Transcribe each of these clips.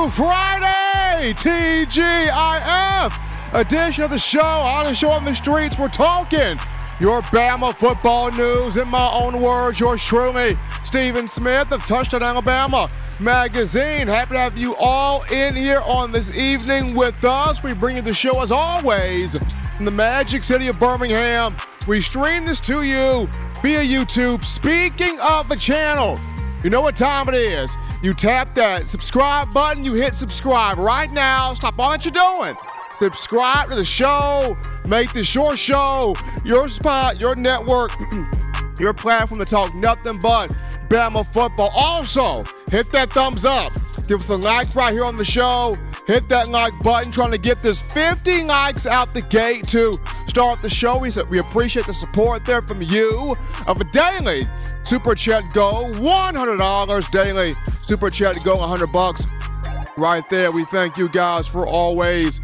Friday, TGIF edition of the show. On the show on the streets, we're talking your Bama football news. In my own words, yours truly, Stephen Smith of Touchdown Alabama Magazine. Happy to have you all in here on this evening with us. We bring you the show as always from the magic city of Birmingham. We stream this to you via YouTube. Speaking of the channel, you know what time it is. You tap that subscribe button, you hit subscribe right now. Stop all that you're doing. Subscribe to the show. Make this your show, your spot, your network, your platform to talk nothing but Bama football. Also, hit that thumbs up. Give us a like right here on the show. Hit that like button. Trying to get this 50 likes out the gate to start the show. We appreciate the support there from you. Of a daily Super Chat Go, $100 daily. Super Chat Go, $100 right there. We thank you guys for always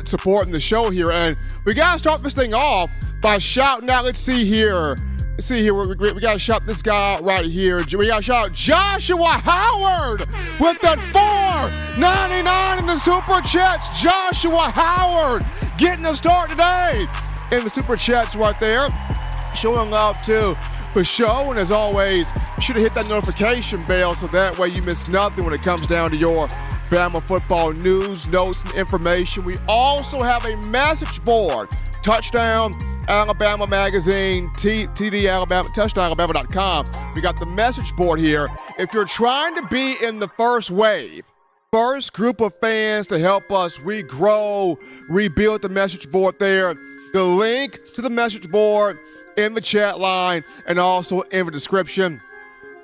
supporting the show here. And we got to start this thing off by shouting out. Let's see here. We got to shout this guy out right here. We got to shout out Joshua Howard with that $4.99 in the Super Chats. Joshua Howard getting a start today in the Super Chats right there. Showing love to the show. And as always, you should have hit that notification bell so that way you miss nothing when it comes down to your Bama football news, notes, and information. We also have a message board. Touchdown Alabama Magazine, TD Alabama, touchdownalabama.com. We got the message board here. If you're trying to be in the first wave, first group of fans to help us regrow, rebuild the message board there, the link to the message board in the chat line and also in the description.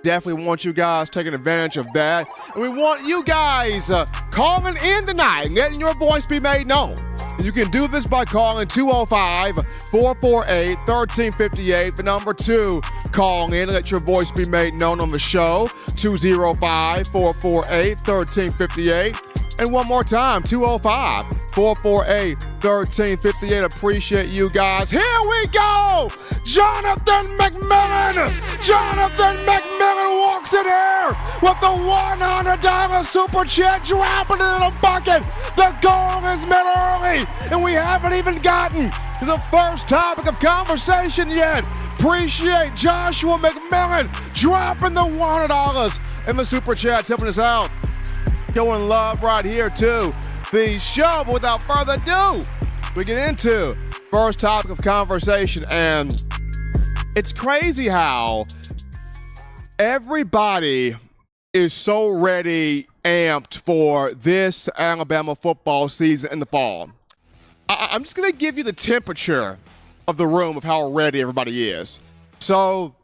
Definitely want you guys taking advantage of that. And we want you guys calling in tonight, letting your voice be made known. And you can do this by calling 205-448-1358. The number 2, call in and let your voice be made known on the show, 205-448-1358. And one more time, 205-448-1358. Appreciate you guys. Here we go! Jonathan McMillan! Jonathan McMillan walks in here with the $100 Super Chat, dropping it in a bucket. The goal is made early, and we haven't even gotten to the first topic of conversation yet. Appreciate Joshua McMillan dropping the $100 in the Super Chats, helping us out. Showing love right here to the show. But without further ado, we get into first topic of conversation. And it's crazy how everybody is so ready, amped for this Alabama football season in the fall. I'm just going to give you the temperature of the room of how ready everybody is. So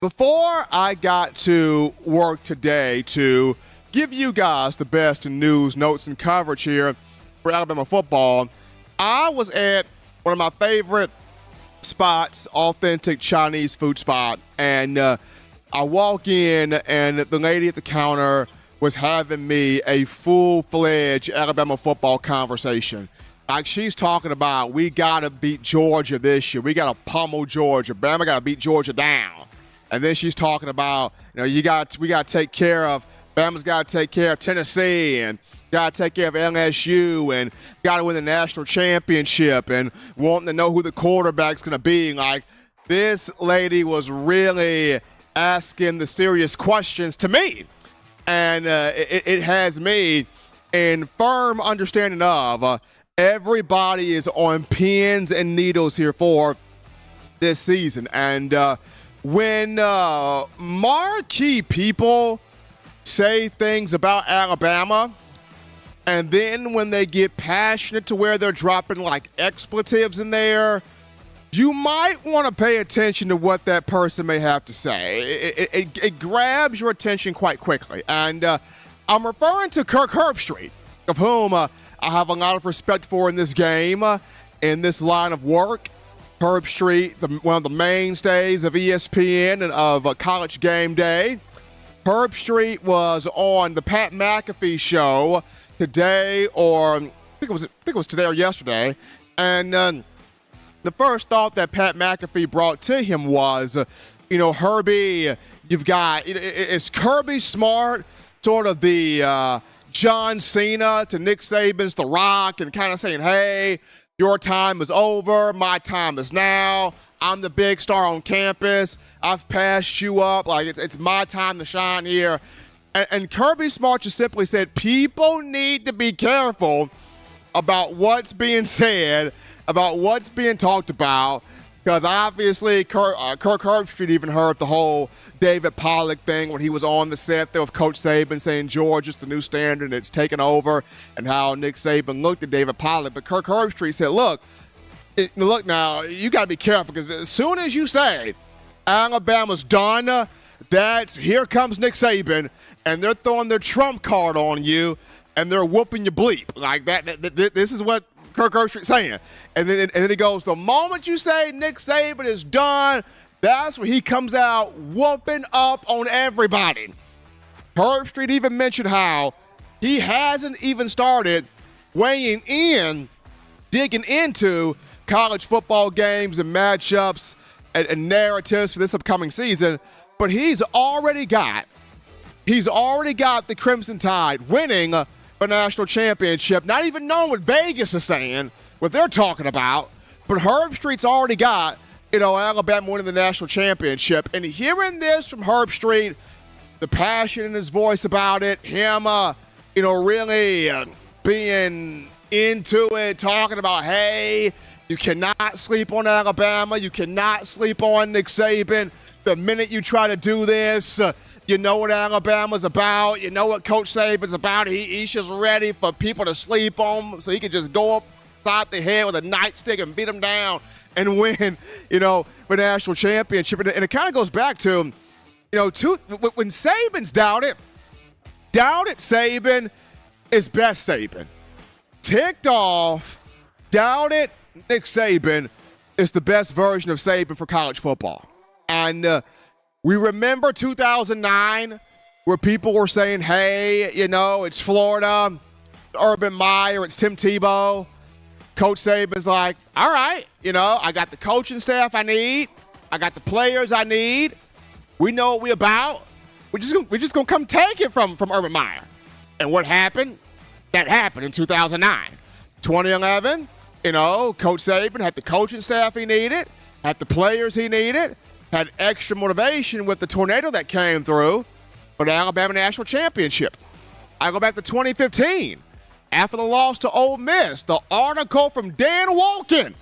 before I got to work today to give you guys the best in news, notes, and coverage here for Alabama football, I was at one of my favorite spots, authentic Chinese food spot, and I walk in, and the lady at the counter was having me a full-fledged Alabama football conversation. Like, she's talking about, we got to beat Georgia this year. We got to pummel Georgia. Bama got to beat Georgia down. And then she's talking about, we got to take care of Bama's got to take care of Tennessee and got to take care of LSU and got to win the national championship and wanting to know who the quarterback's going to be. Like, this lady was really asking the serious questions to me. And it has me in firm understanding of everybody is on pins and needles here for this season. And when marquee people say things about Alabama, and then when they get passionate to where they're dropping like expletives in there, you might want to pay attention to what that person may have to say. It grabs your attention quite quickly. And I'm referring to Kirk Herbstreit, of whom I have a lot of respect for in this game, in this line of work. Herbstreit, one of the mainstays of ESPN and of College Game Day. Herbstreit was on the Pat McAfee show today, or I think it was today or yesterday, and the first thought that Pat McAfee brought to him was, Herbie, you've got, is Kirby Smart sort of the John Cena to Nick Saban's The Rock and kind of saying, hey, your time is over, my time is now. I'm the big star on campus. I've passed you up. Like, it's my time to shine here. And Kirby Smart just simply said, people need to be careful about what's being said, about what's being talked about, because obviously Kirk Herbstreit even heard the whole David Pollack thing when he was on the set there with Coach Saban saying Georgia's the new standard and it's taken over, and how Nick Saban looked at David Pollack. But Kirk Herbstreit said, look now, you got to be careful, because as soon as you say Alabama's done, here comes Nick Saban, and they're throwing their trump card on you, and they're whooping your bleep. Like that. This is what Kirk Herbstreit's saying. And then he goes, the moment you say Nick Saban is done, that's when he comes out whooping up on everybody. Herbstreit even mentioned how he hasn't even started weighing in, digging into college football games and matchups and narratives for this upcoming season, but he's already got the Crimson Tide winning a national championship, not even knowing what Vegas is saying, what they're talking about, but Herbstreit's already got, Alabama winning the national championship. And hearing this from Herbstreit, the passion in his voice about it, him, really being into it, talking about, hey, you cannot sleep on Alabama, you cannot sleep on Nick Saban. The minute you try to do this, you know what Alabama's about. You know what Coach Saban's about. He's just ready for people to sleep on him so he can just go upside the head with a nightstick and beat them down and win, the national championship. And it kind of goes back to, when Saban's doubted Saban is best Saban. Ticked off, doubted Nick Saban is the best version of Saban for college football. And we remember 2009 where people were saying, hey, it's Florida, Urban Meyer, it's Tim Tebow. Coach Saban's like, all right, I got the coaching staff I need. I got the players I need. We know what we're about. We're just gonna come take it from Urban Meyer. And what happened? That happened in 2009. 2011, Coach Saban had the coaching staff he needed, had the players he needed, had extra motivation with the tornado that came through for the Alabama National Championship. I go back to 2015. After the loss to Ole Miss, the article from Dan Wolken,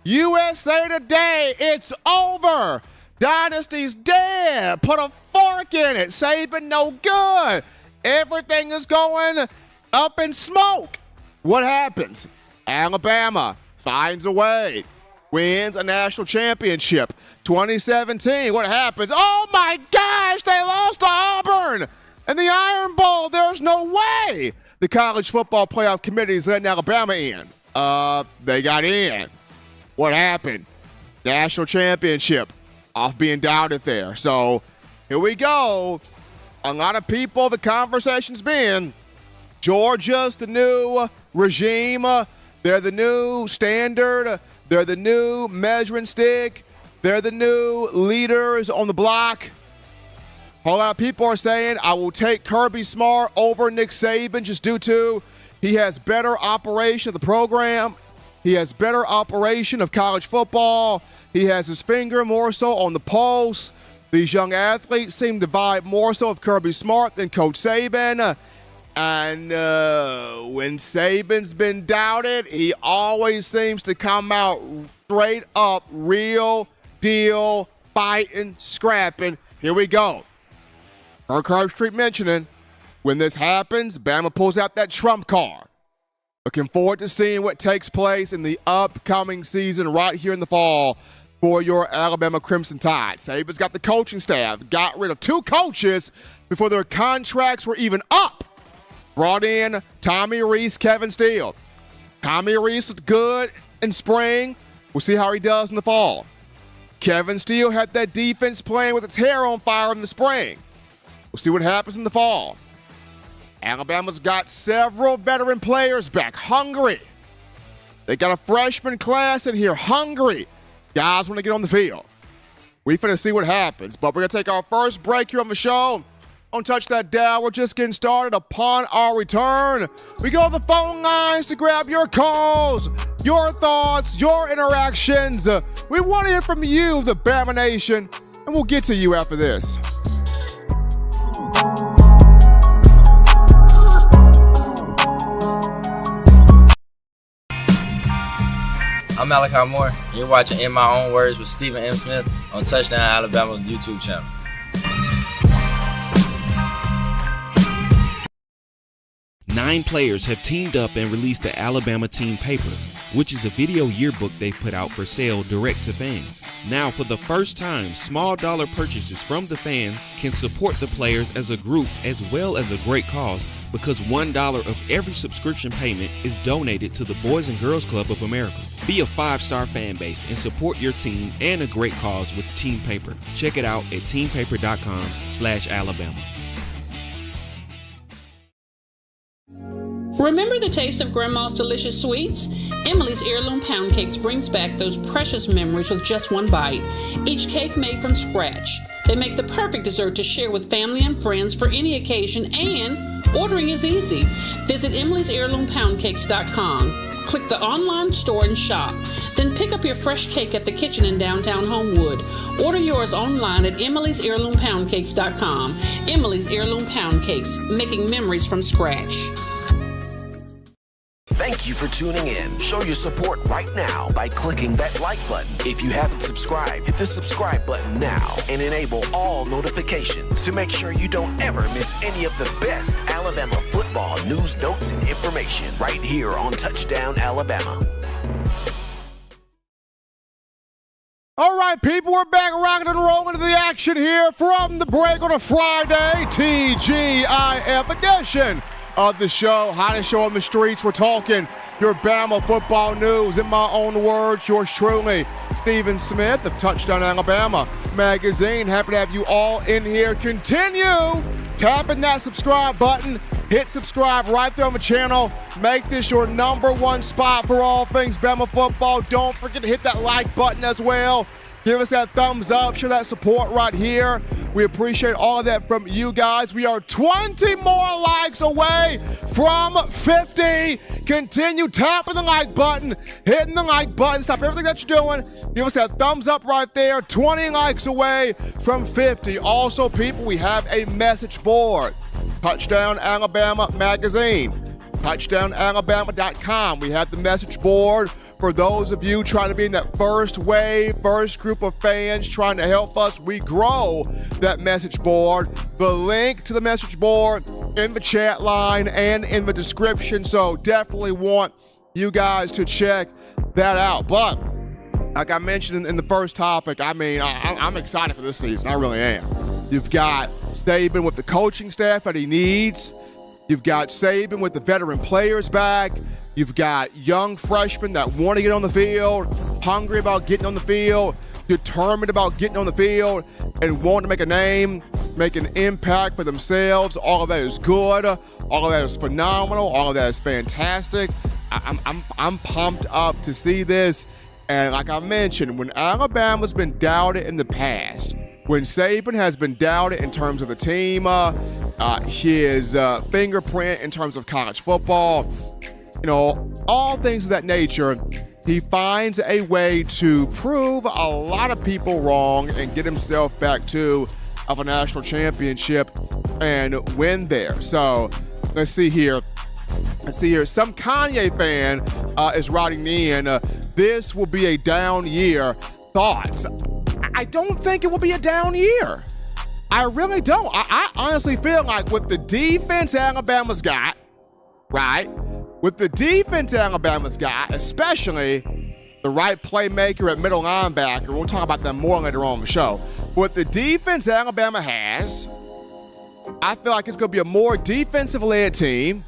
USA Today, it's over. Dynasty's dead. Put a fork in it. Saban no good. Everything is going up in smoke. What happens? Alabama finds a way, wins a national championship. 2017, what happens? Oh my gosh, they lost to Auburn in the Iron Bowl. There's no way the College Football Playoff Committee is letting Alabama in. They got in. What happened? National championship off being doubted there. So here we go. A lot of people, the conversation's been Georgia's the new regime. They're the new standard. They're the new measuring stick. They're the new leaders on the block. A lot of people are saying, I will take Kirby Smart over Nick Saban just due to he has better operation of the program. He has better operation of college football. He has his finger more so on the pulse. These young athletes seem to vibe more so with Kirby Smart than Coach Saban. And when Saban's been doubted, he always seems to come out straight up, real deal, fighting, scrapping. Here we go. Kirk Herbstreit mentioning, when this happens, Bama pulls out that trump card. Looking forward to seeing what takes place in the upcoming season right here in the fall for your Alabama Crimson Tide. Saban's got the coaching staff, got rid of 2 coaches before their contracts were even up. Brought in Tommy Rees, Kevin Steele. Tommy Rees looked good in spring. We'll see how he does in the fall. Kevin Steele had that defense playing with its hair on fire in the spring. We'll see what happens in the fall. Alabama's got several veteran players back, hungry. They got a freshman class in here, hungry. Guys want to get on the field. We finna see what happens, but we're going to take our first break here on the show. Don't touch that dial. We're just getting started. Upon our return, we go to the phone lines to grab your calls, your thoughts, your interactions. We want to hear from you, the Bama Nation, and we'll get to you after this. I'm Malachi Moore, and you're watching In My Own Words with Stephen M. Smith on Touchdown Alabama YouTube channel. Nine players have teamed up and released the Alabama Team Paper, which is a video yearbook they've put out for sale direct to fans. Now, for the first time, small dollar purchases from the fans can support the players as a group as well as a great cause, because $1 of every subscription payment is donated to the Boys and Girls Club of America. Be a 5-star fan base and support your team and a great cause with Team Paper. Check it out at teampaper.com/Alabama. Remember the taste of Grandma's delicious sweets? Emily's Heirloom Pound Cakes brings back those precious memories with just one bite. Each cake made from scratch. They make the perfect dessert to share with family and friends for any occasion, and ordering is easy. Visit emily'sheirloompoundcakes.com. Click the online store and shop. Then pick up your fresh cake at the kitchen in downtown Homewood. Order yours online at emily'sheirloompoundcakes.com. Emily's Heirloom Pound Cakes, making memories from scratch. Thank you for tuning in. Show your support right now by clicking that like button. If you haven't subscribed, hit the subscribe button now and enable all notifications to make sure you don't ever miss any of the best Alabama football news, notes, and information right here on Touchdown Alabama. All right, people, we're back rocking and rolling into the action here from the break on a Friday, TGIF edition of the show, hottest show on the streets. We're talking your Bama football news. In my own words, yours truly, Stephen Smith of Touchdown Alabama magazine. Happy to have you all in here. Continue tapping that subscribe button. Hit subscribe right there on the channel. Make this your #1 spot for all things Bama football. Don't forget to hit that like button as well. Give us that thumbs up, show that support right here. We appreciate all of that from you guys. We are 20 more likes away from 50. Continue tapping the like button, hitting the like button. Stop everything that you're doing. Give us that thumbs up right there. 20 likes away from 50. Also, people, we have a message board. Touchdown Alabama magazine. TouchdownAlabama.com. We have the message board for those of you trying to be in that first wave, first group of fans trying to help us. We grow that message board. The link to the message board in the chat line and in the description. So definitely want you guys to check that out. But like I mentioned in the first topic, I mean, I'm excited for this season. I really am. You've got Saban with the coaching staff that he needs. You've got Saban with the veteran players back. You've got young freshmen that want to get on the field, hungry about getting on the field, determined about getting on the field, and want to make a name, make an impact for themselves. All of that is good. All of that is phenomenal. All of that is fantastic. I'm pumped up to see this. And like I mentioned, when Alabama's been doubted in the past, when Saban has been doubted in terms of the team, his fingerprint in terms of college football, you know, all things of that nature, he finds a way to prove a lot of people wrong and get himself back to a national championship and win there. So let's see here. Some Kanye fan is writing me in. This will be a down year. Thoughts? I don't think it will be a down year. I really don't. I honestly feel like with the defense Alabama's got, right? With the defense Alabama's got, especially the right playmaker at middle linebacker, we'll talk about that more later on in the show. With the defense Alabama has, I feel like it's going to be a more defensive-led team.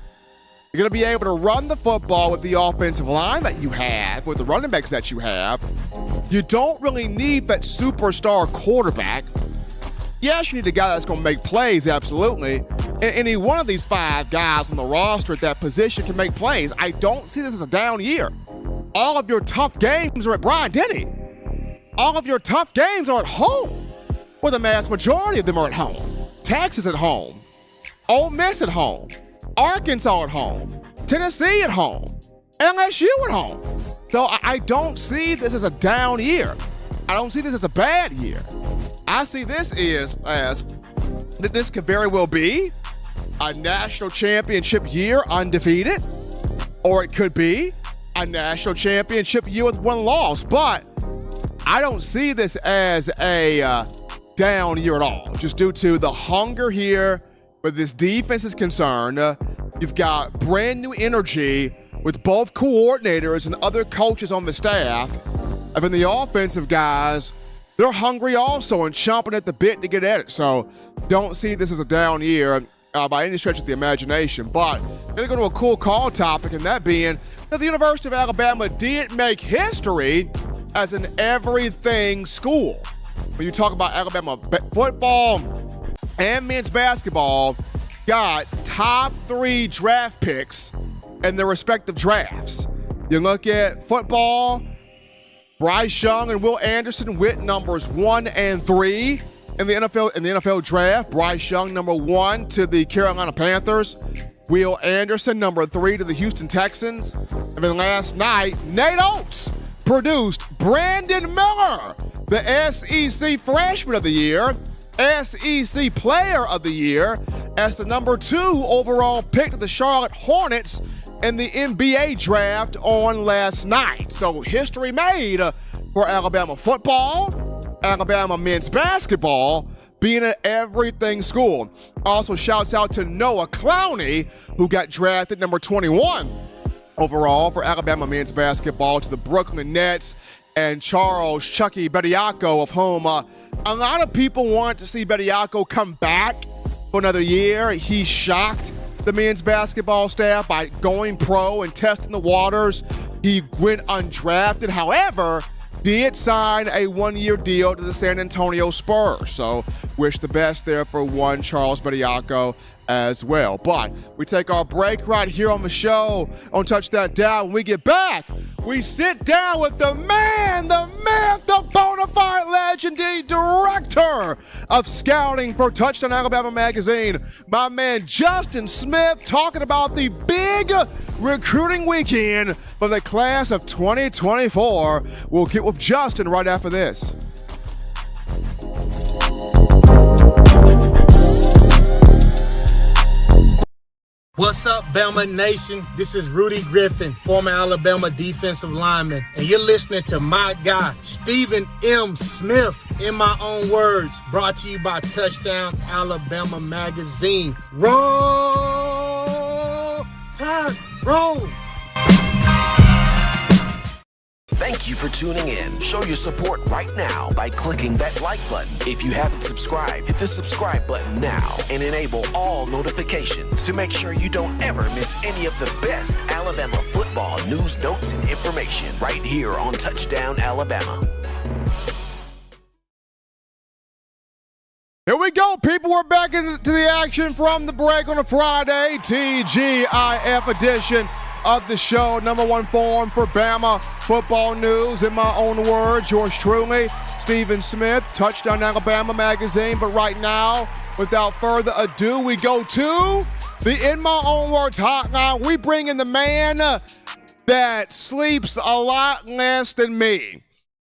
You're going to be able to run the football with the offensive line that you have, with the running backs that you have. You don't really need that superstar quarterback. Yes, you need a guy that's going to make plays, absolutely. And any one of these 5 guys on the roster at that position can make plays. I don't see this as a down year. All of your tough games are at Bryant-Denny. All of your tough games are at home, or the mass majority of them are at home. Texas at home, Ole Miss at home, Arkansas at home, Tennessee at home, LSU at home. So I don't see this as a down year. I don't see this as a bad year. I see this as that this could very well be a national championship year undefeated, or it could be a national championship year with one loss. But I don't see this as a down year at all, just due to the hunger here where this defense is concerned. You've got brand new energy with both coordinators and other coaches on the staff. And then the offensive guys, they're hungry also and chomping at the bit to get at it. So don't see this as a down year by any stretch of the imagination. But we're going to go to a cool call topic, and that being that the University of Alabama did make history as an everything school. When you talk about Alabama football and men's basketball, got top 3 draft picks in their respective drafts. You look at football, Bryce Young and Will Anderson with numbers 1 and 3 in the NFL draft. Bryce Young, number 1 to the Carolina Panthers. Will Anderson, number 3 to the Houston Texans. And then last night, Nate Oates produced Brandon Miller, the SEC Freshman of the Year, SEC Player of the Year, as the number 2 overall pick to the Charlotte Hornets in the NBA draft on last night. So history made for Alabama football, Alabama men's basketball, being an everything school. Also shouts out to Noah Clowney, who got drafted number 21 overall for Alabama men's basketball to the Brooklyn Nets, and Charles Chucky Bediako, of whom a lot of people want to see Bediako come back for another year. He shocked the men's basketball staff by going pro and testing the waters. He went undrafted, however, did sign a 1-year deal to the San Antonio Spurs. So wish the best there for one Charles Bediako as well. But we take our break right here on the show on Touch That Down. When we get back, we sit down with the man, the myth, the bona fide legend, the director of scouting for Touchdown Alabama magazine, my man Justin Smith, talking about the big recruiting weekend for the class of 2024. We'll get with Justin right after this. What's up, Bama Nation? This is Rudy Griffin, former Alabama defensive lineman, and you're listening to my guy, Stephen M. Smith, in my own words, brought to you by Touchdown Alabama magazine. Roll Tide, roll! Thank you for tuning in. Show your support right now by clicking that like button. If you haven't subscribed, hit the subscribe button now and enable all notifications to make sure you don't ever miss any of the best Alabama football news, notes, and information right here on Touchdown Alabama. Here we go, people. We're back into the action from the break on a Friday, TGIF edition of the show. Number 1 forum for Bama football news. In my own words, yours truly, Stephen Smith, Touchdown Alabama magazine. But right now, without further ado, we go to the In My Own Words hotline. We bring in the man that sleeps a lot less than me.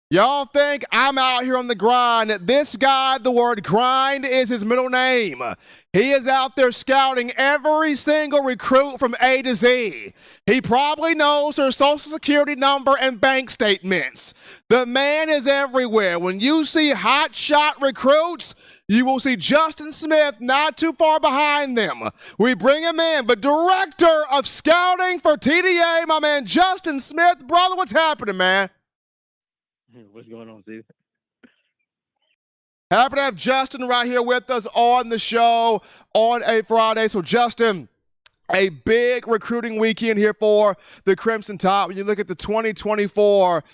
Y'all think I'm out here on the grind. This guy, the word grind is his middle name. He is out there scouting every single recruit from A to Z. He probably knows their social security number and bank statements. The man is everywhere. When you see hot shot recruits, you will see Justin Smith not too far behind them. We bring him in, the director of scouting for TDA, my man Justin Smith. Brother, what's happening, man? What's going on, Steve? Happy to have Justin right here with us on the show on a Friday. So, Justin, a big recruiting weekend here for the Crimson Tide. When you look at the 2024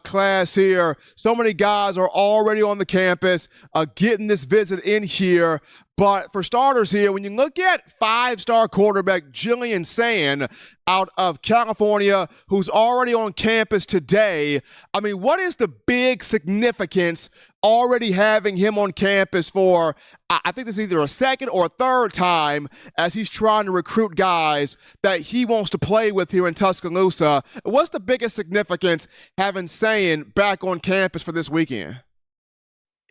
class here, so many guys are already on the campus getting this visit in here. But for starters here, when you look at five-star quarterback Jillian Sand out of California, who's already on campus today, I mean, what is the big significance already having him on campus for, I think it's either a second or a third time as he's trying to recruit guys that he wants to play with here in Tuscaloosa? What's the biggest significance having Sand back on campus for this weekend?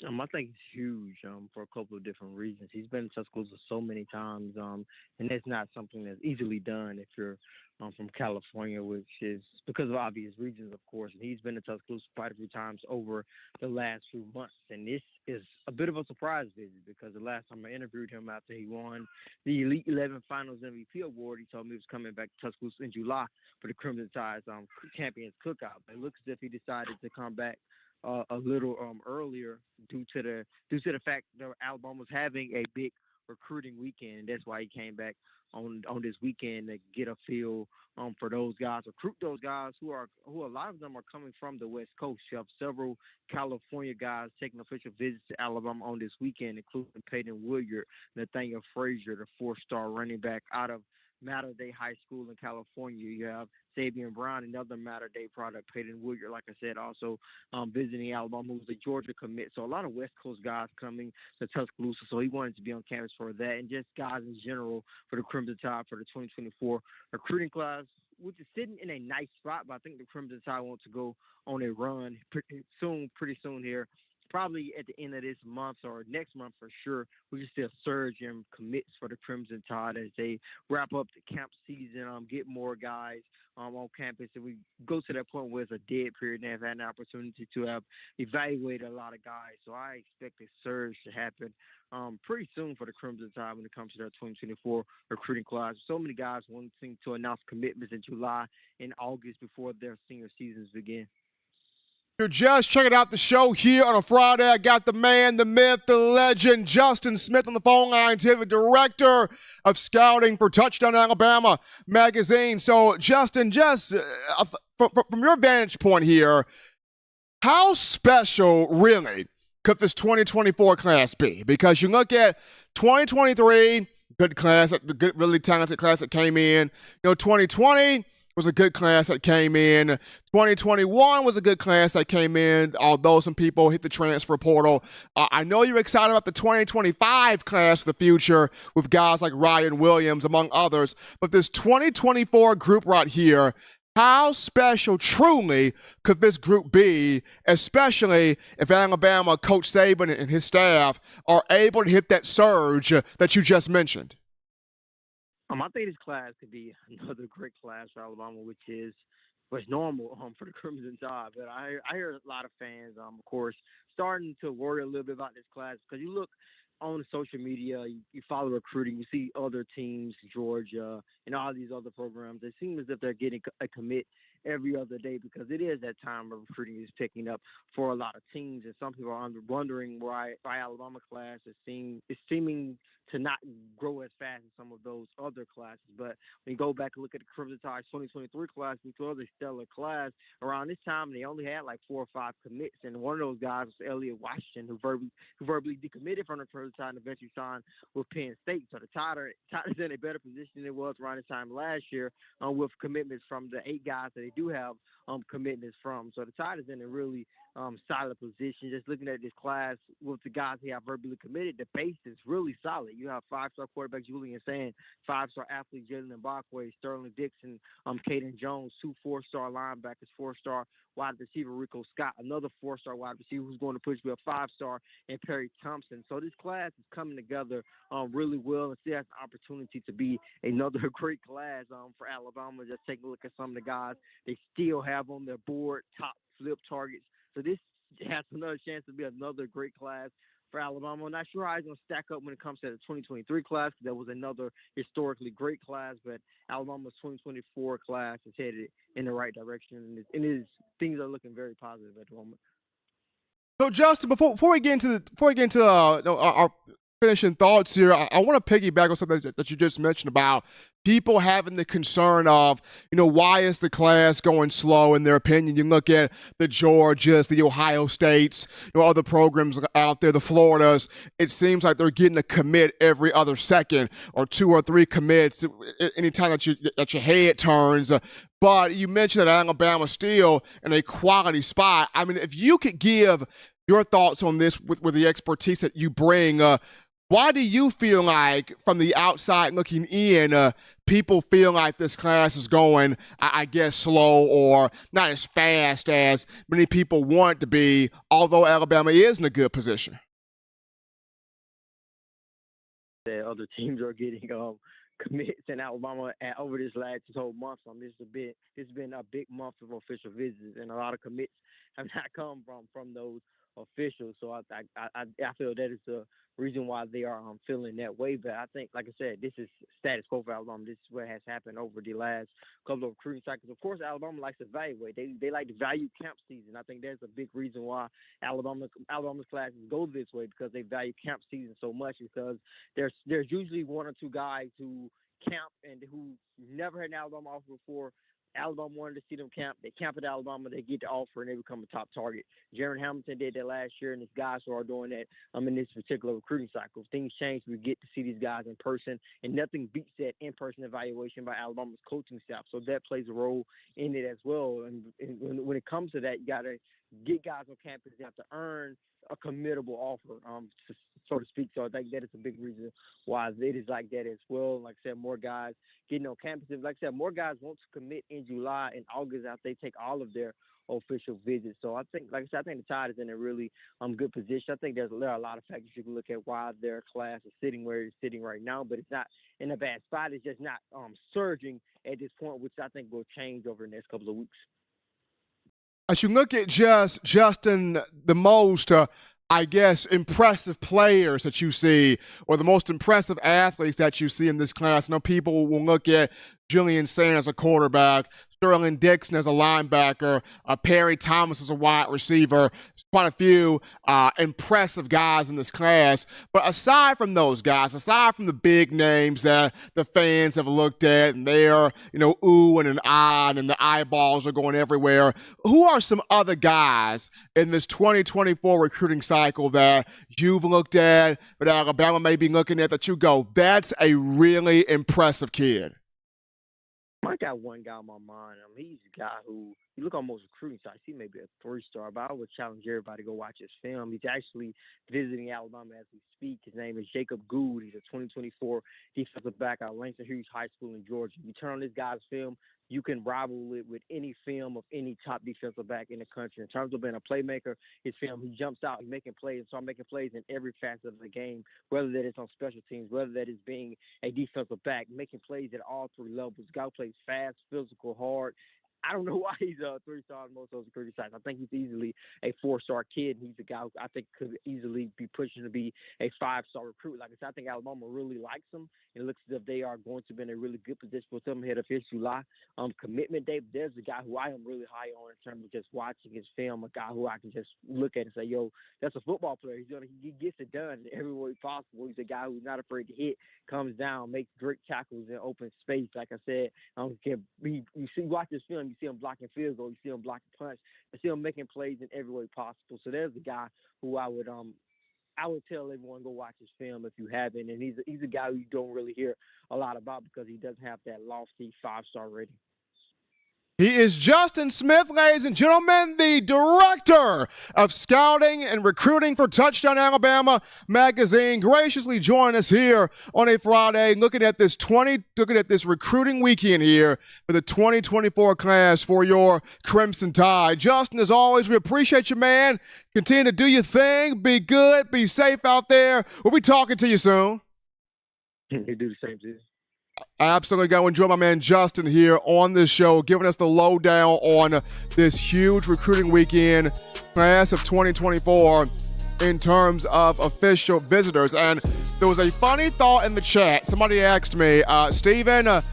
I think it's huge for a couple of different reasons. He's been in Tuscaloosa so many times, and that's not something that's easily done if you're from California, which is because of obvious reasons, of course. And he's been in Tuscaloosa quite a few times over the last few months. And this is a bit of a surprise visit because the last time I interviewed him after he won the Elite 11 Finals MVP award, he told me he was coming back to Tuscaloosa in July for the Crimson Tide's Champions Cookout. It looks as if he decided to come back a little earlier due to the fact that Alabama's having a big recruiting weekend, and that's why he came back on this weekend to get a feel for those guys, recruit those guys who a lot of them are coming from the West Coast. You have several California guys taking official visits to Alabama on this weekend, including Peyton Williard, Nathaniel Frazier, the four-star running back out of Mater Dei High School in California. You have Sabian Brown, another Mater Dei product. Peyton Williard, like I said, also visiting Alabama, who's a Georgia commit. So a lot of West Coast guys coming to Tuscaloosa. So he wanted to be on campus for that, and just guys in general for the Crimson Tide for the 2024 recruiting class, which is sitting in a nice spot. But I think the Crimson Tide wants to go on a run pretty soon here. Probably at the end of this month or next month for sure, we just see a surge in commits for the Crimson Tide as they wrap up the camp season, get more guys on campus, and we go to that point where it's a dead period and they've had an opportunity to have evaluated a lot of guys. So I expect a surge to happen pretty soon for the Crimson Tide when it comes to their 2024 recruiting class. So many guys wanting to announce commitments in July and August before their senior seasons begin. You're just checking out the show here on a Friday. I got the man, the myth, the legend, Justin Smith on the phone line, the director of scouting for Touchdown Alabama magazine. So, Justin, just from your vantage point here, how special really could this 2024 class be? Because you look at 2023, good class, the good, really talented class that came in. 2020 was a good class that came in. 2021 was a good class that came in, although some people hit the transfer portal. I know you're excited about the 2025 class of the future with guys like Ryan Williams, among others. But this 2024 group right here, how special truly could this group be, especially if Alabama, Coach Saban and his staff are able to hit that surge that you just mentioned? I think this class could be another great class for Alabama, which is normal for the Crimson Tide. But I hear a lot of fans, of course, starting to worry a little bit about this class because you look on social media, you follow recruiting, you see other teams, Georgia, and all these other programs. It seems as if they're getting a commit every other day because it is that time of recruiting is picking up for a lot of teams. And some people are wondering why Alabama class is seeming to not grow as fast as some of those other classes. But when you go back and look at the Crimson Tide's 2023 class, which was a stellar class, around this time they only had like 4 or 5 commits, and one of those guys was Elliot Washington, who verbally decommitted from the Crimson Tide and eventually signed with Penn State. So the Tide is in a better position than it was around this time last year with commitments from the 8 guys that they do have commitments from. So the Tide is in a really solid position. Just looking at this class with the guys they have verbally committed, the base is really solid. You have 5-star quarterback Julian Sand, 5-star athlete Jalen Mbakwe, Sterling Dixon, Caden Jones, 2 4-star linebackers, 4-star wide receiver Rico Scott, another 4-star wide receiver who's going to push me a 5-star, and Perry Thompson. So this class is coming together really well, and still has an opportunity to be another great class for Alabama. Just take a look at some of the guys they still have on their board, top flip targets. So this has another chance to be another great class for Alabama. I'm not sure how it's going to stack up when it comes to the 2023 class, because that was another historically great class, but Alabama's 2024 class is headed in the right direction, and things are looking very positive at the moment. So, Justin, before we get into our finishing thoughts here, I want to piggyback on something that you just mentioned about people having the concern of, why is the class going slow in their opinion? You look at the Georgias, the Ohio States, other programs out there, the Floridas, it seems like they're getting a commit every other second or 2 or 3 commits anytime that your head turns. But you mentioned that Alabama's still in a quality spot. I mean, if you could give your thoughts on this with the expertise that you bring, why do you feel like, from the outside looking in, people feel like this class is going, I guess, slow or not as fast as many people want it to be, although Alabama is in a good position? That other teams are getting commits in Alabama over this whole month. This has been a big month of official visits, and a lot of commits have not come from those officials. So I feel that is the reason why they are feeling that way. But I think, like I said, this is status quo for Alabama. This is what has happened over the last couple of recruiting cycles. Of course, Alabama likes to evaluate. They like to value camp season. I think there's a big reason why Alabama's classes go this way, because they value camp season so much, because there's usually 1 or 2 guys who camp and who never had an Alabama offer before. Alabama wanted to see them camp. They camp at Alabama. They get the offer, and they become a top target. Jaron Hamilton did that last year, and these guys are doing that in this particular recruiting cycle. If things change, we get to see these guys in person, and nothing beats that in-person evaluation by Alabama's coaching staff. So that plays a role in it as well. And when it comes to that, you got to get guys on campus. You have to earn a committable offer, so to speak. So I think that is a big reason why it is like that as well. Like I said, more guys getting on campus. Like I said, more guys want to commit in July and August after they take all of their official visits. So I think, like I said, I think the Tide is in a really good position. I think there are a lot of factors you can look at why their class is sitting where it's sitting right now, but it's not in a bad spot. It's just not surging at this point, which I think will change over the next couple of weeks. As you look at Justin, the most, I guess, impressive players that you see, or the most impressive athletes that you see in this class, I know people will look at Julian Sanders as a quarterback, Sterling Dixon as a linebacker, Perry Thomas as a wide receiver. There's quite a few impressive guys in this class. But aside from those guys, aside from the big names that the fans have looked at and they're, ooh and ah, and the eyeballs are going everywhere, who are some other guys in this 2024 recruiting cycle that you've looked at, that Alabama may be looking at, that you go, that's a really impressive kid? I got one guy on my mind. He's a guy who, you look on most recruiting sites, he may be a 3-star, but I would challenge everybody to go watch his film. He's actually visiting Alabama as we speak. His name is Jacob Gould. He's a 2024 defensive back out of Langston Hughes High School in Georgia. You turn on this guy's film, you can rival it with any film of any top defensive back in the country. In terms of being a playmaker, his film, he jumps out, he's making plays, so I'm making plays in every facet of the game, whether that is on special teams, whether that is being a defensive back, making plays at all 3 levels. The guy plays fast, physical, hard. I don't know why he's a 3-star on most of those recruiting sites. I think he's easily a 4-star kid. He's a guy who I think could easily be pushing to be a 5-star recruit. Like I said, I think Alabama really likes him. It looks as if they are going to be in a really good position with him ahead of his July commitment day. There's a guy who I am really high on in terms of just watching his film, a guy who I can just look at and say, yo, that's a football player. He gets it done every way possible. He's a guy who's not afraid to hit, comes down, makes great tackles in open space. Like I said, watch this film, you see him blocking field goal, you see him blocking punch, you see him making plays in every way possible. So there's a guy who I would tell everyone, go watch his film if you haven't. And he's a guy who you don't really hear a lot about because he doesn't have that lofty 5-star rating. He is Justin Smith, ladies and gentlemen, the director of scouting and recruiting for Touchdown Alabama magazine, graciously joining us here on a Friday, looking at this recruiting weekend here for the 2024 class for your Crimson Tide. Justin, as always, we appreciate you, man. Continue to do your thing. Be good. Be safe out there. We'll be talking to you soon. You do the same, too. I absolutely got to enjoy my man Justin here on this show, giving us the lowdown on this huge recruiting weekend, class of 2024, in terms of official visitors. And there was a funny thought in the chat. Somebody asked me, Steven, are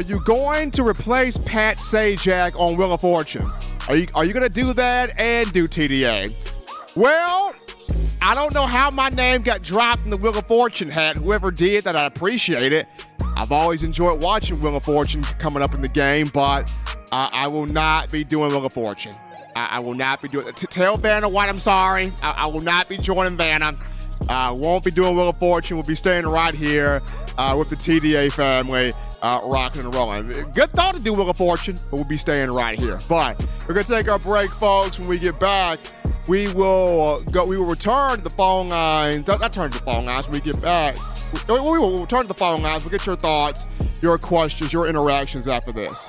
you going to replace Pat Sajak on Wheel of Fortune? Are you going to do that and do TDA? Well, I don't know how my name got dropped in the Wheel of Fortune hat. Whoever did that, I appreciate it. I've always enjoyed watching Wheel of Fortune coming up in the game, but I will not be doing Wheel of Fortune. I will not be doing it. Tell Vanna White I'm sorry. I will not be joining Vanna. Won't be doing Wheel of Fortune. We'll be staying right here with the TDA family, rocking and rolling. Good thought to do Wheel of Fortune, but we'll be staying right here. But we're going to take our break, folks. When we get back, we will return to the phone lines. Not turn to the phone lines when we get back. We will return to the phone lines. We'll get your thoughts, your questions, your interactions after this.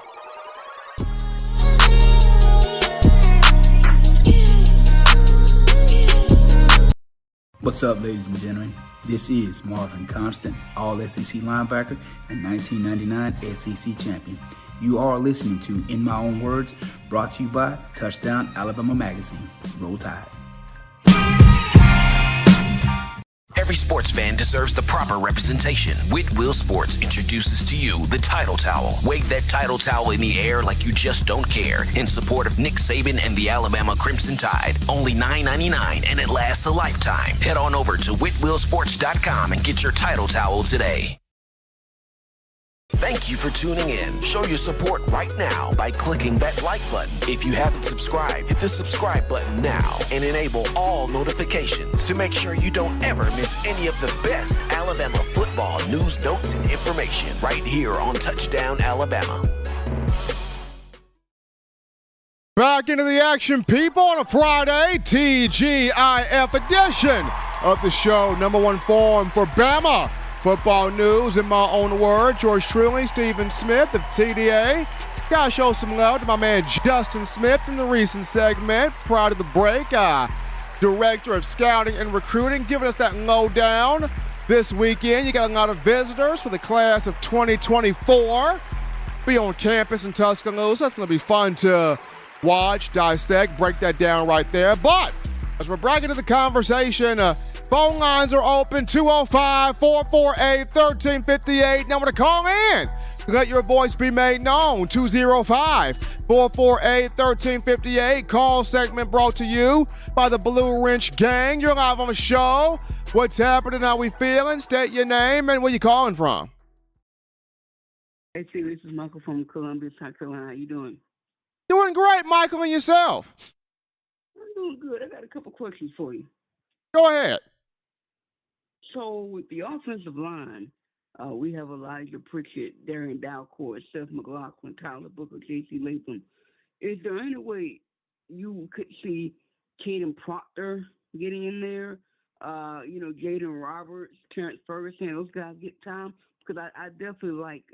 What's up, ladies and gentlemen? This is Marvin Constant, All-SEC linebacker and 1999 SEC champion. You are listening to In My Own Words, brought to you by Touchdown Alabama Magazine. Roll Tide. Every sports fan deserves the proper representation. Whitwell Sports introduces to you the Title Towel. Wave that Title Towel in the air like you just don't care in support of Nick Saban and the Alabama Crimson Tide. Only $9.99 and it lasts a lifetime. Head on over to whitwellsports.com and get your Title Towel today. Thank you for tuning in. Show your support right now by clicking that like button. If you haven't subscribed, hit the subscribe button now and enable all notifications to make sure you don't ever miss any of the best Alabama football news, notes, and information right here on Touchdown Alabama. Back into the action, people, on a Friday, TGIF edition of the show. Number one form for Bama football news, in my own words. Yours truly, Stephen Smith of TDA. Gotta show some love to my man Justin Smith in the recent segment prior to the break. Director of Scouting and Recruiting, giving us that lowdown. This weekend, you got a lot of visitors for the class of 2024. Be on campus in Tuscaloosa. That's going to be fun to watch, dissect, break that down right there. But as we're breaking into the conversation, phone lines are open, 205-448-1358. Number to call in. Let your voice be made known, 205-448-1358. Call segment brought to you by the Blue Wrench Gang. You're live on the show. What's happening? How we feeling? State your name and where you calling from. Hey, T, this is Michael from Columbia, South Carolina. How you doing? Doing great, Michael, and yourself? I'm doing good. I got a couple questions for you. Go ahead. So with the offensive line, we have Elijah Pritchett, Darian Dalcourt, Seth McLaughlin, Tyler Booker, J.C. Latham. Is there any way you could see Caden Proctor getting in there? Jaden Roberts, Terrence Ferguson, those guys get time? Because I definitely like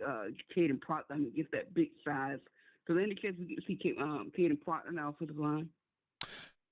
Caden Proctor. I mean, get that big size. So in any case, we get to see Caden Proctor in the offensive line?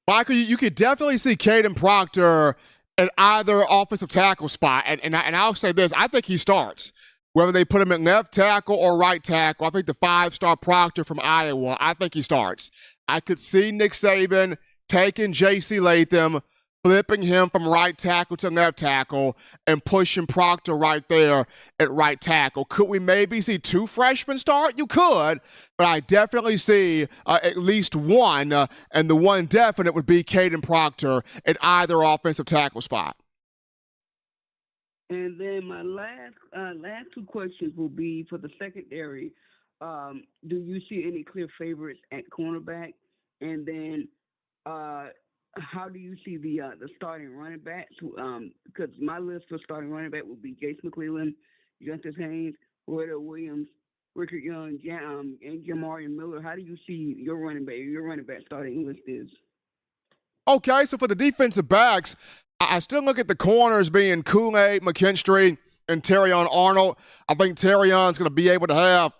Michael, you could definitely see Caden Proctor at either offensive tackle spot. And I'll say this, I think he starts. Whether they put him at left tackle or right tackle, I think the five-star Proctor from Iowa, I think he starts. I could see Nick Saban taking J.C. Latham, flipping him from right tackle to left tackle, and pushing Proctor right there at right tackle. Could we maybe see two freshmen start? You could, but I definitely see at least one, and the one definite would be Caden Proctor at either offensive tackle spot. And then my last two questions will be for the secondary. Do you see any clear favorites at cornerback? And then how do you see the starting running backs? Because my list for starting running back would be Jace McClellan, Justice Haynes, Royder Williams, Richard Young, and Jamari Miller. How do you see your running back starting list is? Okay, so for the defensive backs, I still look at the corners being Kool-Aid, McKinstry, and Terrion Arnold. I think Terrion's going to be able to have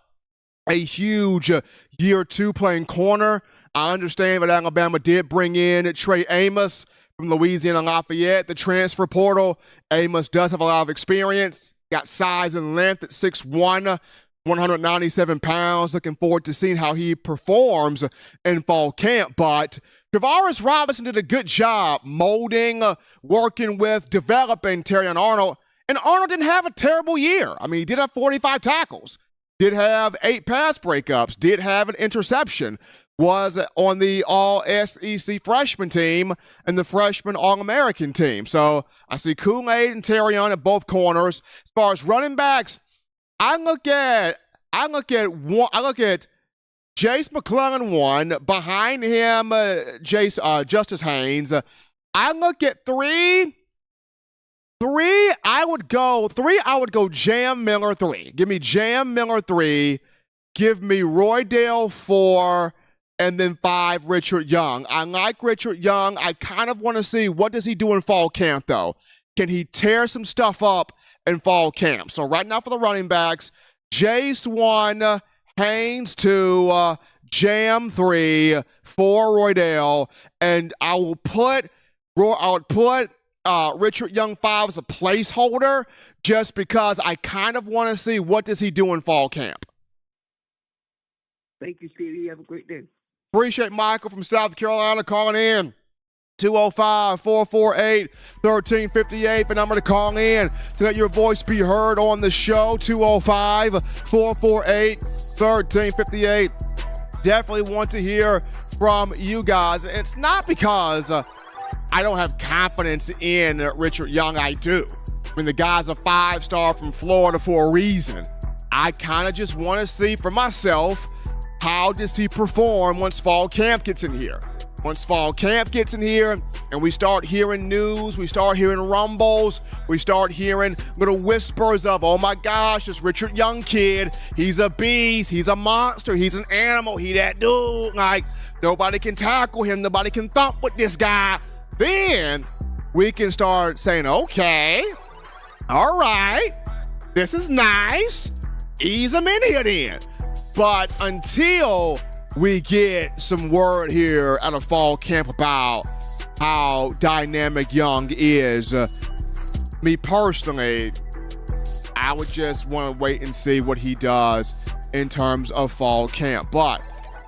a huge year two playing corner. I understand that Alabama did bring in Trey Amos from Louisiana Lafayette, the transfer portal. Amos does have a lot of experience. Got size and length at 6'1", 197 pounds. Looking forward to seeing how he performs in fall camp. But Travaris Robinson did a good job molding, working with, developing Terrion Arnold. And Arnold didn't have a terrible year. I mean, he did have 45 tackles. Did have 8 pass breakups, did have an interception. was on the All-SEC freshman team and the freshman All-American team. So I see Kool-Aid and Terrion at both corners. As far as running backs, I look at Jace McClellan 1, behind him Justice Haynes. I look at three. I would go Jam Miller 3. Give me Jam Miller 3. Give me Roydale 4. And then 5, Richard Young. I like Richard Young. I kind of want to see what does he do in fall camp, though. Can he tear some stuff up in fall camp? So right now for the running backs, Jace 1, Haynes 2, Jam 3, 4, Roydale, and I would put Richard Young 5 as a placeholder just because I kind of want to see what does he do in fall camp. Thank you, Stevie. Have a great day. Appreciate Michael from South Carolina calling in. 205-448-1358, the number to call in to let your voice be heard on the show. 205-448-1358. Definitely want to hear from you guys. It's not because I don't have confidence in Richard Young. I do. I mean, the guy's a 5-star from Florida for a reason. I kind of just want to see for myself, how does he perform once fall camp gets in here? Once fall camp gets in here and we start hearing news, we start hearing rumbles, we start hearing little whispers of, oh my gosh, this Richard Young kid, he's a beast, he's a monster, he's an animal, he that dude, like nobody can tackle him, nobody can thump with this guy. Then we can start saying, okay, all right, this is nice, ease him in here then. But until we get some word here at a fall camp about how dynamic Young is, me personally, I would just want to wait and see what he does in terms of fall camp. But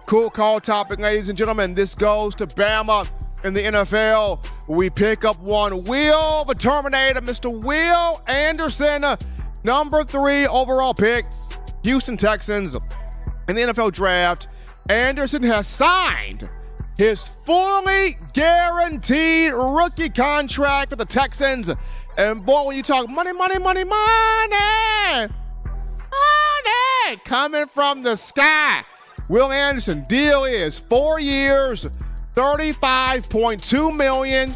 cool call topic, ladies and gentlemen. This goes to Bama in the NFL. We pick up one Will the Terminator, Mr. Will Anderson, number 3 overall pick, Houston Texans. In the NFL draft, Anderson has signed his fully guaranteed rookie contract for the Texans. And boy, when you talk money coming from the sky, Will Anderson deal is 4 years, $35.2 million,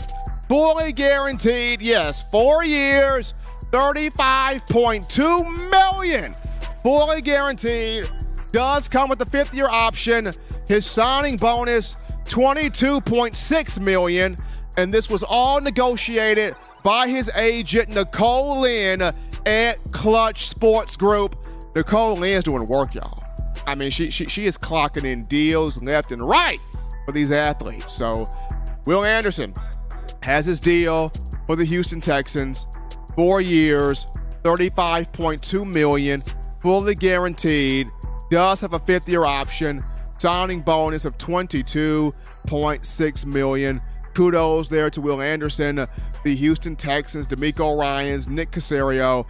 fully guaranteed. Yes, 4 years, $35.2 million, fully guaranteed. Does come with a 5th-year option. His signing bonus, $22.6 million, and this was all negotiated by his agent, Nicole Lynn, at Clutch Sports Group. Nicole Lynn's doing work, y'all. I mean, she is clocking in deals left and right for these athletes. So Will Anderson has his deal for the Houston Texans, 4 years, $35.2 million, fully guaranteed. Does have a 5th-year option, signing bonus of $22.6 million. Kudos there to Will Anderson, the Houston Texans, DeMeco Ryans, Nick Caserio.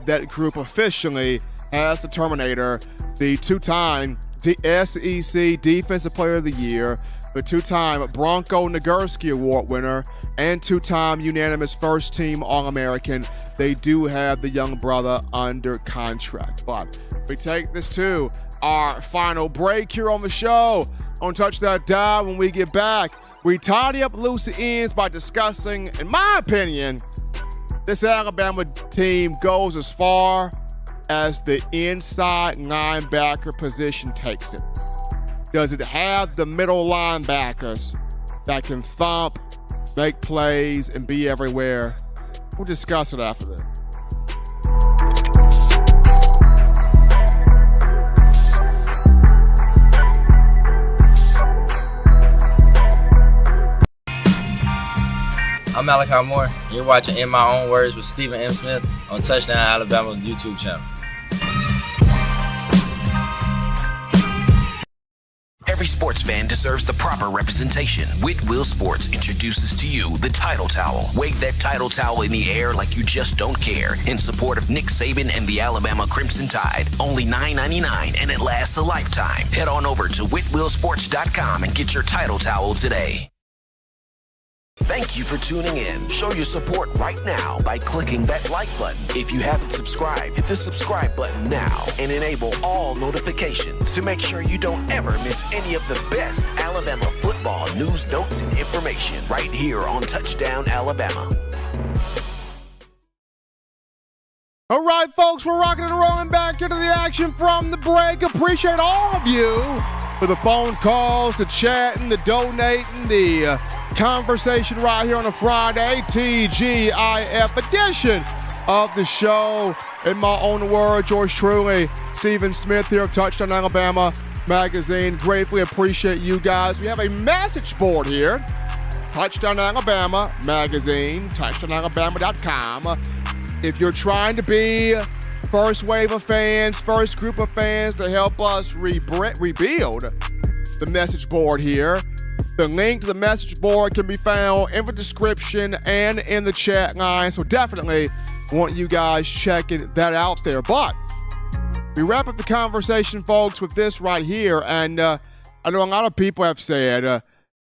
That group officially has the Terminator, the 2-time SEC Defensive Player of the Year, the 2-time Bronco Nagurski Award winner, and 2-time unanimous first-team All-American. They do have the young brother under contract. But we take this to our final break here on the show. Don't touch that dial. When we get back, we tidy up loose ends by discussing, in my opinion, this Alabama team goes as far as the inside linebacker position takes it. Does it have the middle linebackers that can thump, make plays, and be everywhere? We'll discuss it after that. I'm Malachi Moore, and you're watching In My Own Words with Stephen M. Smith on Touchdown Alabama YouTube channel. Every sports fan deserves the proper representation. Whitwell Sports introduces to you the Title Towel. Wave that Title Towel in the air like you just don't care in support of Nick Saban and the Alabama Crimson Tide. Only $9.99 and it lasts a lifetime. Head on over to whitwellsports.com and get your Title Towel today. Thank you for tuning in. Show your support right now by clicking that like button. If you haven't subscribed, hit the subscribe button now and enable all notifications to make sure you don't ever miss any of the best Alabama football news, notes, and information right here on Touchdown Alabama. All right, folks, we're rocking and rolling back into the action from the break. Appreciate all of you for the phone calls, the chatting, the donating, the conversation right here on a Friday, TGIF edition of the show. In my own words, yours truly, Stephen Smith here of Touchdown Alabama Magazine. Gratefully appreciate you guys. We have a message board here, Touchdown Alabama Magazine, touchdownalabama.com. If you're trying to be first wave of fans, first group of fans to help us rebuild the message board here, the link to the message board can be found in the description and in the chat line. So definitely want you guys checking that out there. But we wrap up the conversation, folks, with this right here. And I know a lot of people have said,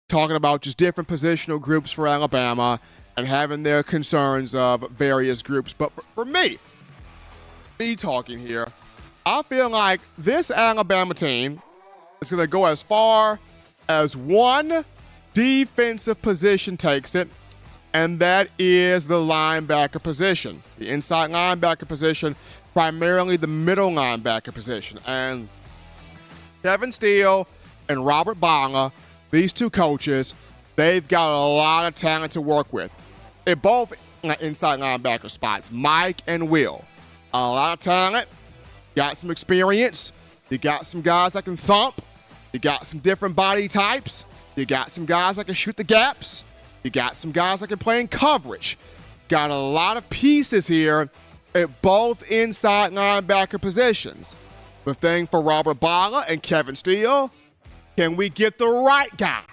talking about just different positional groups for Alabama and having their concerns of various groups. But for me talking here, I feel like this Alabama team is going to go as far as one defensive position takes it, and that is the linebacker position. The inside linebacker position, primarily the middle linebacker position. And Kevin Steele and Robert Bama, these two coaches, they've got a lot of talent to work with. They're both inside linebacker spots, Mike and Will. A lot of talent, got some experience, you got some guys that can thump, you got some different body types, you got some guys that can shoot the gaps, you got some guys that can play in coverage. Got a lot of pieces here at both inside linebacker positions. The thing for Robert Bala and Kevin Steele, can we get the right guy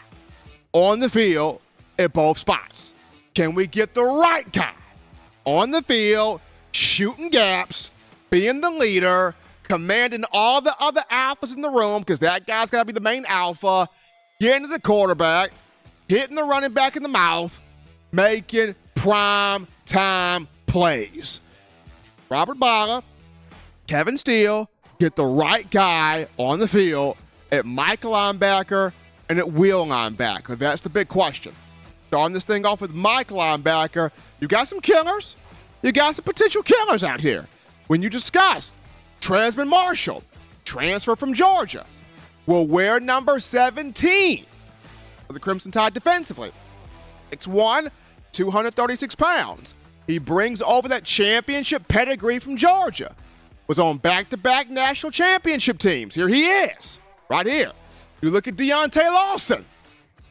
on the field at both spots? Can we get the right guy on the field, shooting gaps, being the leader, commanding all the other alphas in the room, because that guy's got to be the main alpha, getting to the quarterback, hitting the running back in the mouth, making prime time plays. Robert Bala, Kevin Steele, get the right guy on the field at Mike linebacker and at Will linebacker. That's the big question. Starting this thing off with Mike linebacker, you got some killers. You got some potential killers out here. When you discuss Transman Marshall, transfer from Georgia, will wear number 17 for the Crimson Tide defensively. 6'1", 236 pounds. He brings over that championship pedigree from Georgia. Was on back-to-back national championship teams. Here he is, right here. You look at Deontay Lawson,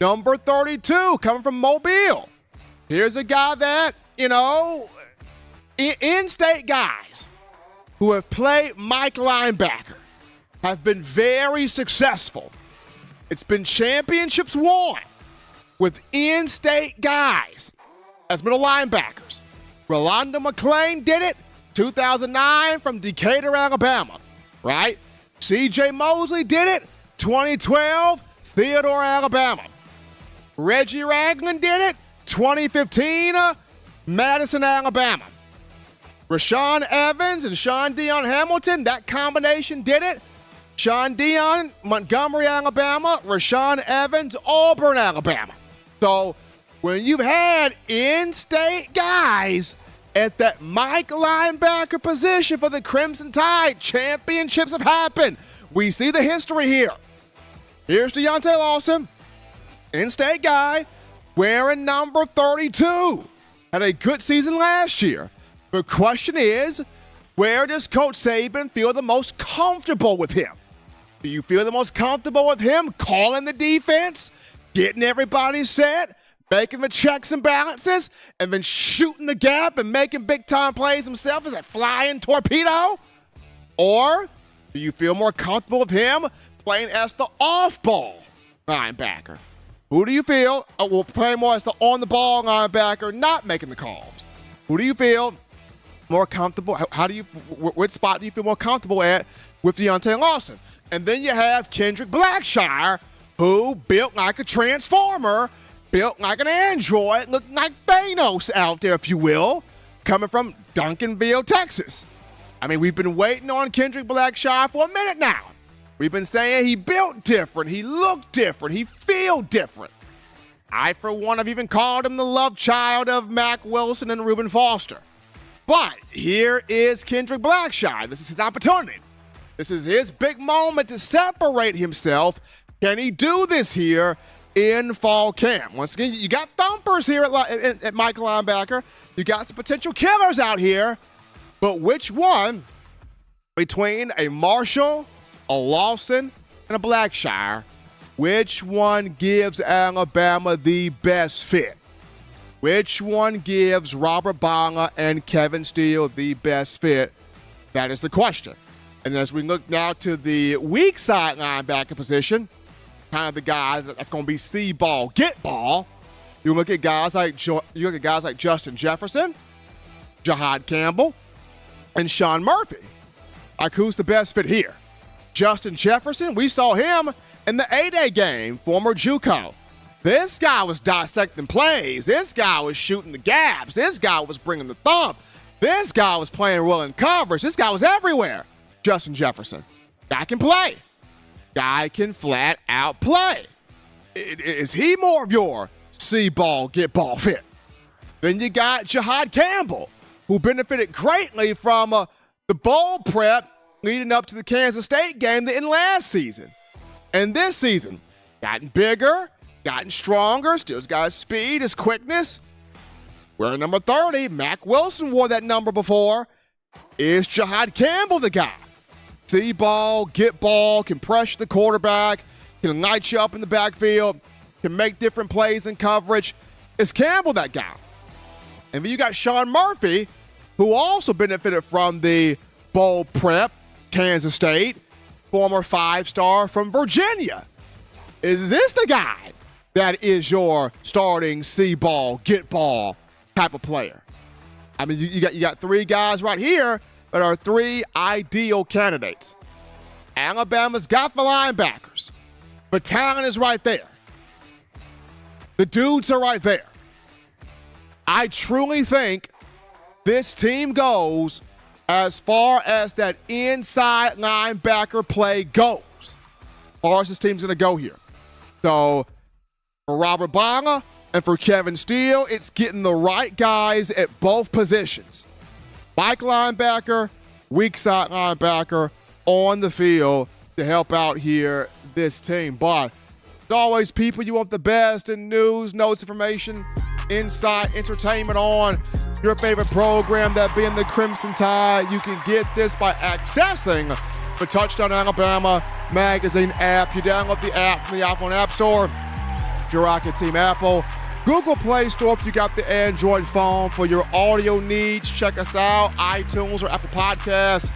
number 32, coming from Mobile. Here's a guy that, in-state guys who have played Mike linebacker have been very successful. It's been championships won with in-state guys as middle linebackers. Rolando McClain did it 2009 from Decatur, Alabama, right? C.J. Mosley did it 2012, Theodore, Alabama. Reggie Ragland did it 2015, Madison, Alabama. Rashawn Evans and Sean Dion Hamilton, that combination did it. Sean Dion, Montgomery, Alabama. Rashawn Evans, Auburn, Alabama. So when you've had in-state guys at that Mike linebacker position for the Crimson Tide, championships have happened. We see the history here. Here's Deontay Lawson, in-state guy, wearing number 32. Had a good season last year. The question is, where does Coach Saban feel the most comfortable with him? Do you feel the most comfortable with him calling the defense, getting everybody set, making the checks and balances, and then shooting the gap and making big-time plays himself as a flying torpedo? Or do you feel more comfortable with him playing as the off-ball linebacker? Who do you feel will play more as the on-the-ball linebacker, not making the calls? Who do you feel more comfortable? Which spot do you feel more comfortable at with Deontay Lawson? And then you have Kendrick Blackshire, who built like a transformer, built like an android, looked like Thanos out there, if you will, coming from Duncanville, Texas. I mean, we've been waiting on Kendrick Blackshire for a minute now. We've been saying he built different, he looked different, he feel different. I, for one, have even called him the love child of Mack Wilson and Reuben Foster. But here is Kendrick Blackshire. This is his opportunity. This is his big moment to separate himself. Can he do this here in fall camp? Once again, you got thumpers here at Mike linebacker. You got some potential killers out here. But which one between a Marshall, a Lawson, and a Blackshire, which one gives Alabama the best fit? Which one gives Robert Bala and Kevin Steele the best fit? That is the question. And as we look now to the weak side linebacker position, kind of the guy that's going to be see ball, get ball. You look at guys like Justin Jefferson, Jahad Campbell, and Sean Murphy. Like, who's the best fit here? Justin Jefferson, we saw him in the A-Day game, former JUCO. This guy was dissecting plays. This guy was shooting the gaps. This guy was bringing the thump. This guy was playing well in coverage. This guy was everywhere. Justin Jefferson. Guy can play. Guy can flat out play. Is he more of your see ball, get ball fit? Then you got Jahad Campbell, who benefited greatly from the bowl prep leading up to the Kansas State game in last season. And this season, gotten bigger, gotten stronger, still's got his speed, his quickness. Wearing number 30, Mack Wilson wore that number before. Is Jahad Campbell the guy? See ball, get ball, can pressure the quarterback, can light you up in the backfield, can make different plays in coverage. Is Campbell that guy? And then you got Sean Murphy, who also benefited from the bowl prep, Kansas State, former 5-star from Virginia. Is this the guy that is your starting see ball, get ball type of player? I mean, you got three guys right here that are three ideal candidates. Alabama's got the linebackers, but talent is right there. The dudes are right there. I truly think this team goes as far as that inside linebacker play goes. As far as this team's going to go here. So for Robert Bala and for Kevin Steele, it's getting the right guys at both positions. Mike linebacker, weak side linebacker on the field to help out here this team. But as always, people, you want the best in news, notes, information, insight, entertainment on your favorite program, that being the Crimson Tide. You can get this by accessing the Touchdown Alabama magazine app. You download the app from the iPhone App Store if you're rocking Team Apple. Google Play Store if you got the Android phone for your audio needs. Check us out, iTunes or Apple Podcasts,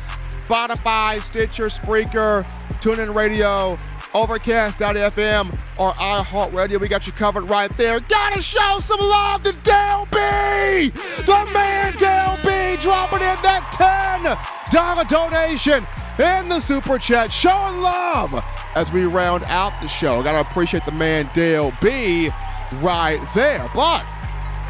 Spotify, Stitcher, Spreaker, TuneIn Radio, Overcast.fm, or iHeartRadio. We got you covered right there. Gotta show some love to Dale B! The man Dale B dropping in that $10 donation in the Super Chat. Showing love as we round out the show. Gotta appreciate the man Dale B right there. But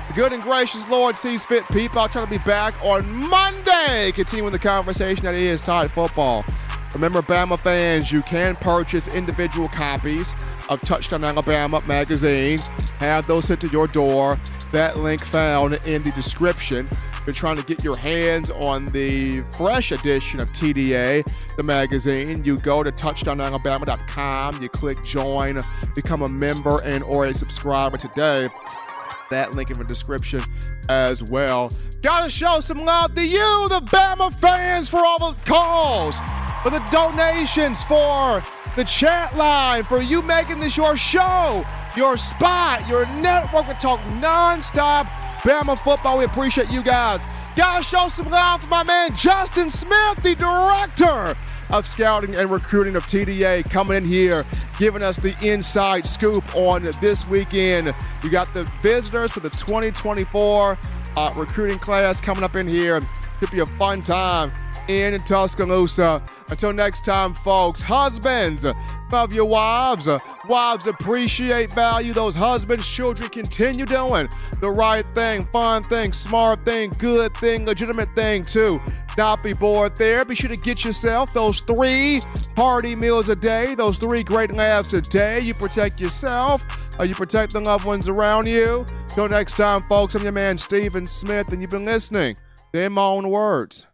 the good and gracious Lord sees fit, people. I'll try to be back on Monday, continuing the conversation that is Tide football. Remember, Bama fans, you can purchase individual copies of Touchdown Alabama magazine. Have those sent to your door. That link found in the description. If you're trying to get your hands on the fresh edition of TDA, the magazine, you go to touchdownalabama.com. You click join, become a member and or a subscriber today. That link in the description as well. Gotta show some love to you, the Bama fans, for all the calls, for the donations, for the chat line, for you making this your show, your spot, your network to talk nonstop Bama football. We appreciate you guys. Gotta show some love for my man Justin Smith, the director of scouting and recruiting of TDA, coming in here, giving us the inside scoop on this weekend. You got the visitors for the 2024 recruiting class coming up in here. Could be a fun time in Tuscaloosa. Until next time, folks, husbands, love your wives. Wives appreciate, value those husbands. Children, continue doing the right thing, fun thing, smart thing, good thing, legitimate thing too. Not be bored there. Be sure to get yourself those 3 hearty meals a day, those 3 great laughs a day. You protect yourself, you protect the loved ones around you. Till next time, folks, I'm your man, Stephen Smith, and you've been listening to In My Own Words.